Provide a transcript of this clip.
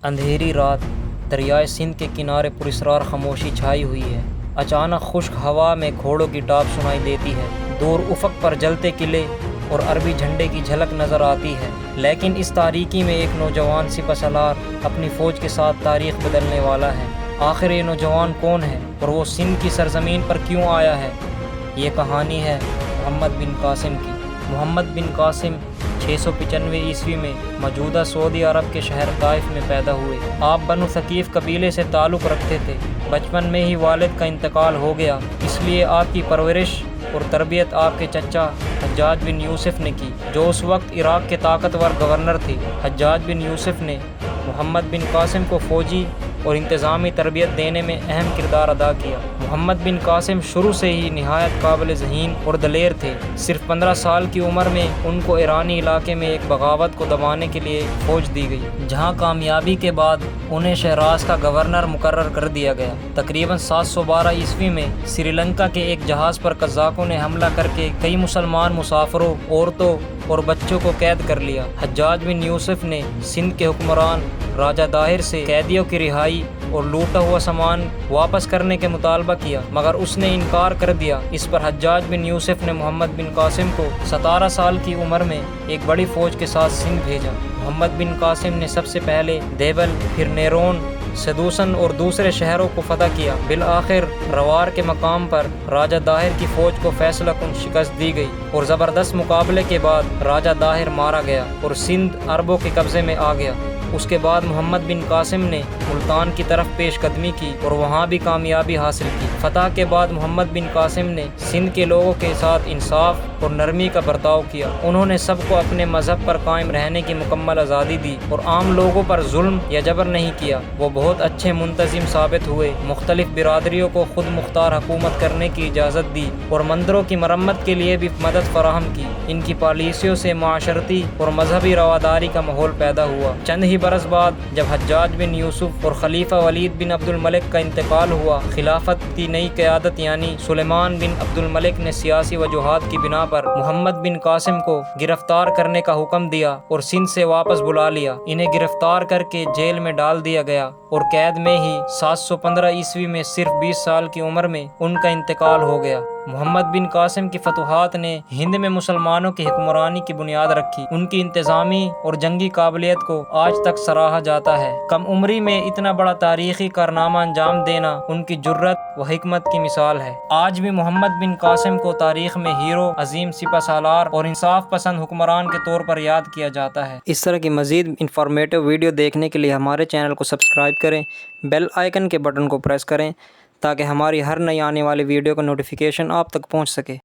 اندھیری رات، دریائے سندھ کے کنارے پراسرار خاموشی چھائی ہوئی ہے۔ اچانک خشک ہوا میں گھوڑوں کی ٹاپ سنائی دیتی ہے۔ دور افق پر جلتے قلعے اور عربی جھنڈے کی جھلک نظر آتی ہے، لیکن اس تاریکی میں ایک نوجوان سپہ سالار اپنی فوج کے ساتھ تاریخ بدلنے والا ہے۔ آخر یہ نوجوان کون ہے اور وہ سندھ کی سرزمین پر کیوں آیا ہے؟ یہ کہانی ہے محمد بن قاسم کی۔ محمد بن قاسم 695 عیسوی میں موجودہ سعودی عرب کے شہر طائف میں پیدا ہوئے۔ آپ بنو ثقیف قبیلے سے تعلق رکھتے تھے۔ بچپن میں ہی والد کا انتقال ہو گیا، اس لیے آپ کی پرورش اور تربیت آپ کے چچا حجاج بن یوسف نے کی، جو اس وقت عراق کے طاقتور گورنر تھے۔ حجاج بن یوسف نے محمد بن قاسم کو فوجی اور انتظامی تربیت دینے میں اہم کردار ادا کیا۔ محمد بن قاسم شروع سے ہی نہایت قابل ذہین اور دلیر تھے۔ صرف 15 سال کی عمر میں ان کو ایرانی علاقے میں ایک بغاوت کو دبانے کے لیے فوج دی گئی، جہاں کامیابی کے بعد انہیں شہراز کا گورنر مقرر کر دیا گیا۔ تقریباً 712 عیسوی میں سری لنکا کے ایک جہاز پر قزاقوں نے حملہ کر کے کئی مسلمان مسافروں، عورتوں اور بچوں کو قید کر لیا۔ حجاج بن یوسف نے سندھ کے حکمران راجہ داہر سے قیدیوں کی رہائی اور لوٹا ہوا سامان واپس کرنے کے مطالبہ کیا، مگر اس نے انکار کر دیا۔ اس پر حجاج بن یوسف نے محمد بن قاسم کو 17 سال کی عمر میں ایک بڑی فوج کے ساتھ سندھ بھیجا۔ محمد بن قاسم نے سب سے پہلے دیبل، پھر نیرون، سدوسن اور دوسرے شہروں کو فتح کیا۔ بالآخر روار کے مقام پر راجہ داہر کی فوج کو فیصلہ کن شکست دی گئی اور زبردست مقابلے کے بعد راجہ داہر مارا گیا اور سندھ عربوں کے قبضے میں آ گیا۔ اس کے بعد محمد بن قاسم نے ملتان کی طرف پیش قدمی کی اور وہاں بھی کامیابی حاصل کی۔ فتح کے بعد محمد بن قاسم نے سندھ کے لوگوں کے ساتھ انصاف اور نرمی کا برتاؤ کیا۔ انہوں نے سب کو اپنے مذہب پر قائم رہنے کی مکمل آزادی دی اور عام لوگوں پر ظلم یا جبر نہیں کیا۔ وہ بہت اچھے منتظم ثابت ہوئے، مختلف برادریوں کو خود مختار حکومت کرنے کی اجازت دی اور مندروں کی مرمت کے لیے بھی مدد فراہم کی۔ ان کی پالیسیوں سے معاشرتی اور مذہبی رواداری کا ماحول پیدا ہوا۔ چند ہی برس بعد جب حجاج بن یوسف اور خلیفہ ولید بن عبد الملک کا انتقال ہوا، خلافت کی نئی قیادت یعنی سلیمان بن عبد الملک نے سیاسی وجوہات کی بنا پر محمد بن قاسم کو گرفتار کرنے کا حکم دیا اور سندھ سے واپس بلا لیا۔ انہیں گرفتار کر کے جیل میں ڈال دیا گیا اور قید میں ہی 715 عیسوی میں صرف 20 سال کی عمر میں ان کا انتقال ہو گیا۔ محمد بن قاسم کی فتوحات نے ہند میں مسلمانوں کی حکمرانی کی بنیاد رکھی۔ ان کی انتظامی اور جنگی قابلیت کو آج تک سراہا جاتا ہے۔ کم عمری میں اتنا بڑا تاریخی کارنامہ انجام دینا ان کی جرأت و حکمت کی مثال ہے۔ آج بھی محمد بن قاسم کو تاریخ میں ہیرو، عظیم سپہ سالار اور انصاف پسند حکمران کے طور پر یاد کیا جاتا ہے۔ اس طرح کی مزید انفارمیٹو ویڈیو دیکھنے کے لیے ہمارے چینل کو سبسکرائب کریں، بیل آئیکن کے بٹن کو پریس کریں تاکہ ہماری ہر نئی آنے والی ویڈیو کا نوٹیفیکیشن آپ تک پہنچ سکے۔